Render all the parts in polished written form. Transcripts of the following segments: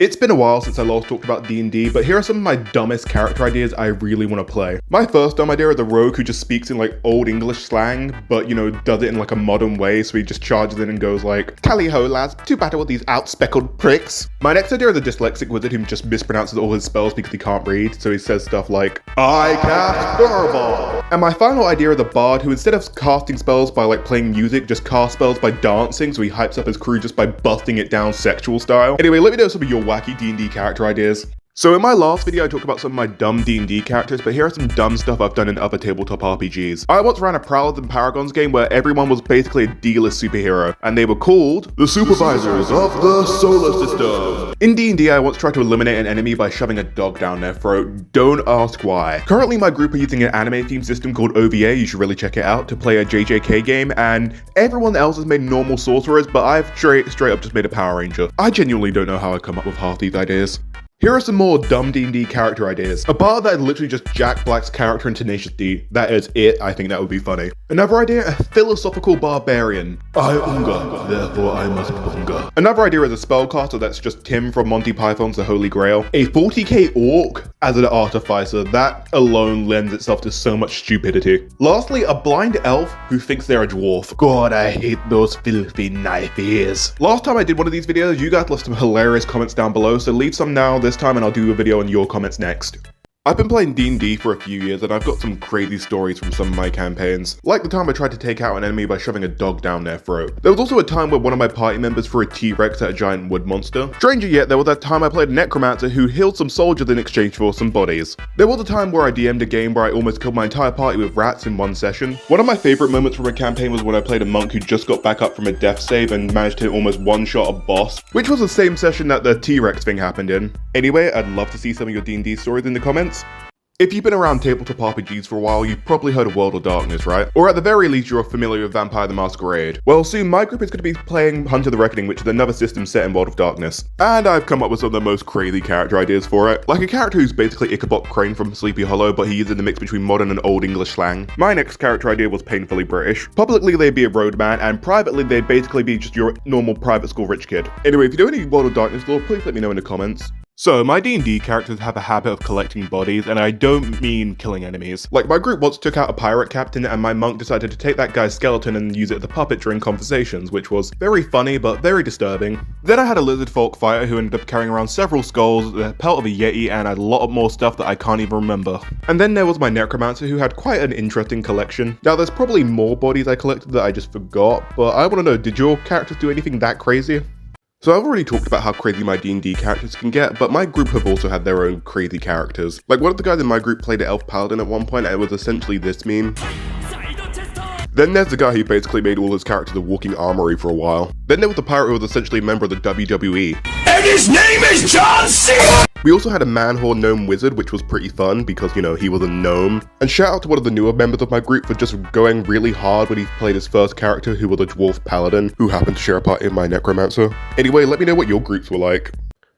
It's been a while since I last talked about D&D, but here are some of my dumbest character ideas I really want to play. My first dumb idea is a rogue who just speaks in like old English slang, but does it in like a modern way, so he just charges in and goes like, "Tally ho lads, to battle with these outspeckled pricks." My next idea is a dyslexic wizard who just mispronounces all his spells because he can't read, so he says stuff like, "I cast Fireball." And my final idea is a bard who instead of casting spells by like playing music, just casts spells by dancing, so he hypes up his crew just by busting it down sexual style. Anyway, let me know some of your wacky D&D character ideas. So in my last video I talked about some of my dumb D&D characters, but here are some dumb stuff I've done in other tabletop RPGs. I once ran a Prowlers and Paragons game where everyone was basically a D-list superhero, and they were called the Supervisors of the Solar System. In D&D I once tried to eliminate an enemy by shoving a dog down their throat. Don't ask why. Currently my group are using an anime theme system called OVA, you should really check it out, to play a JJK game, and everyone else has made normal sorcerers, but I've straight up just made a Power Ranger. I genuinely don't know how I come up with half these ideas. Here are some more dumb D&D character ideas. A bard that is literally just Jack Black's character in Tenacious D. That is it, I think that would be funny. Another idea, a philosophical barbarian. I hunger, therefore I must hunger. Another idea is a spellcaster that's just Tim from Monty Python's The Holy Grail. A 40k orc as an artificer, that alone lends itself to so much stupidity. Lastly, a blind elf who thinks they're a dwarf. God, I hate those filthy knife ears. Last time I did one of these videos, you guys left some hilarious comments down below, so leave some now this time and I'll do a video on your comments next. I've been playing D&D for a few years and I've got some crazy stories from some of my campaigns. Like the time I tried to take out an enemy by shoving a dog down their throat. There was also a time where one of my party members threw a T-Rex at a giant wood monster. Stranger yet, there was that time I played a necromancer who healed some soldiers in exchange for some bodies. There was a time where I DM'd a game where I almost killed my entire party with rats in one session. One of my favorite moments from a campaign was when I played a monk who just got back up from a death save and managed to almost one-shot a boss, which was the same session that the T-Rex thing happened in. Anyway, I'd love to see some of your D&D stories in the comments. If you've been around tabletop RPGs for a while, you've probably heard of World of Darkness, right? Or at the very least, you're familiar with Vampire the Masquerade. Well, soon my group is going to be playing Hunter the Reckoning, which is another system set in World of Darkness. And I've come up with some of the most crazy character ideas for it. Like a character who's basically Ichabod Crane from Sleepy Hollow, but he is in the mix between modern and old English slang. My next character idea was painfully British. Publicly, they'd be a roadman, and privately, they'd basically be just your normal private school rich kid. Anyway, if you know any World of Darkness lore, please let me know in the comments. So, my D&D characters have a habit of collecting bodies, and I don't mean killing enemies. Like, my group once took out a pirate captain, and my monk decided to take that guy's skeleton and use it as a puppet during conversations, which was very funny, but very disturbing. Then I had a lizard folk fighter who ended up carrying around several skulls, the pelt of a yeti, and a lot more stuff that I can't even remember. And then there was my necromancer who had quite an interesting collection. Now, there's probably more bodies I collected that I just forgot, but I want to know, did your characters do anything that crazy? So I've already talked about how crazy my D&D characters can get, but my group have also had their own crazy characters. Like one of the guys in my group played an elf paladin at one point and it was essentially this meme. Then there's the guy who basically made all his characters a walking armory for a while. Then there was the pirate who was essentially a member of the WWE. And his name is John Cena! We also had a man-horn gnome wizard, which was pretty fun because, he was a gnome. And shout out to one of the newer members of my group for just going really hard when he played his first character, who was a dwarf paladin, who happened to share a part in my necromancer. Anyway, let me know what your groups were like.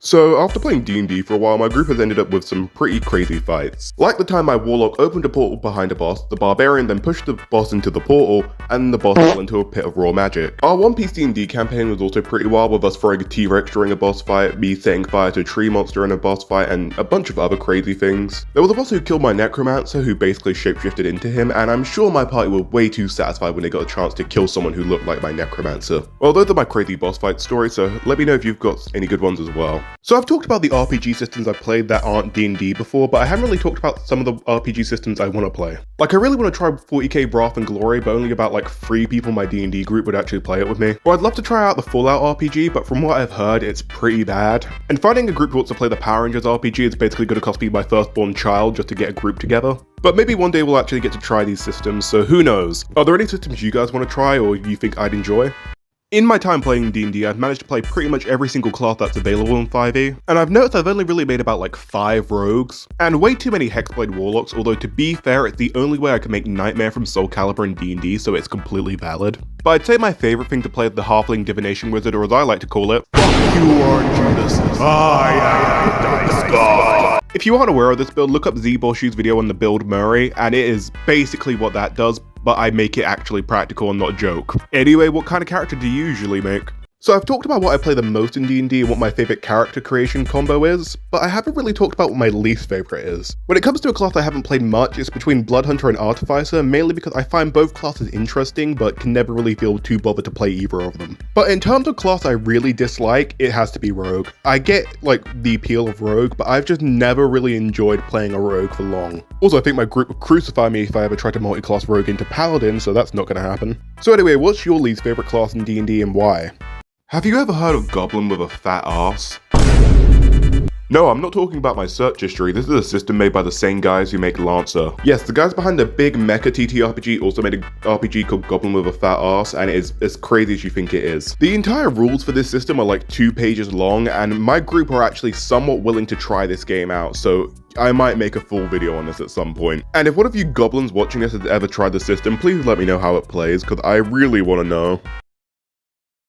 So, after playing D&D for a while, my group has ended up with some pretty crazy fights. Like the time my warlock opened a portal behind a boss, the barbarian then pushed the boss into the portal, and the boss fell into a pit of raw magic. Our One Piece D&D campaign was also pretty wild, with us throwing a T-Rex during a boss fight, me setting fire to a tree monster in a boss fight, and a bunch of other crazy things. There was a boss who killed my necromancer, who basically shapeshifted into him, and I'm sure my party were way too satisfied when they got a chance to kill someone who looked like my necromancer. Well, those are my crazy boss fight stories, so let me know if you've got any good ones as well. So I've talked about the RPG systems I've played that aren't D&D before, but I haven't really talked about some of the RPG systems I want to play. Like I really want to try 40k Wrath and Glory, but only about like 3 people in my D&D group would actually play it with me. Or I'd love to try out the Fallout RPG, but from what I've heard, it's pretty bad. And finding a group who wants to play the Power Rangers RPG is basically going to cost me my firstborn child just to get a group together. But maybe one day we'll actually get to try these systems, so who knows? Are there any systems you guys want to try or you think I'd enjoy? In my time playing D&D, I've managed to play pretty much every single class that's available in 5e, and I've noticed I've only really made about like 5 rogues, and way too many Hexblade Warlocks, although to be fair, it's the only way I can make Nightmare from Soul Calibur in D&D, so it's completely valid. But I'd say my favourite thing to play is the Halfling Divination Wizard, or as I like to call it, Fuck you, Orange Ulysses. I am the Dice God. If you aren't aware of this build, look up Zboshu's video on the build Murray, and it is basically what that does, but I make it actually practical and not a joke. Anyway, what kind of character do you usually make? So I've talked about what I play the most in D&D and what my favorite character creation combo is, but I haven't really talked about what my least favorite is. When it comes to a class I haven't played much, it's between Bloodhunter and Artificer, mainly because I find both classes interesting, but can never really feel too bothered to play either of them. But in terms of class I really dislike, it has to be Rogue. I get, like, the appeal of Rogue, but I've just never really enjoyed playing a Rogue for long. Also, I think my group would crucify me if I ever tried to multi-class Rogue into Paladin, so that's not gonna happen. So anyway, what's your least favorite class in D&D and why? Have you ever heard of Goblin with a fat ass? No, I'm not talking about my search history. This is a system made by the same guys who make Lancer. Yes, the guys behind the big mecha ttrpg also made an RPG called Goblin with a fat ass, and it is as crazy as you think it is. The entire rules for this system are like 2 pages long, and my group are actually somewhat willing to try this game out, so I might make a full video on this at some point. And if one of you goblins watching this has ever tried the system, please let me know how it plays, because I really want to know.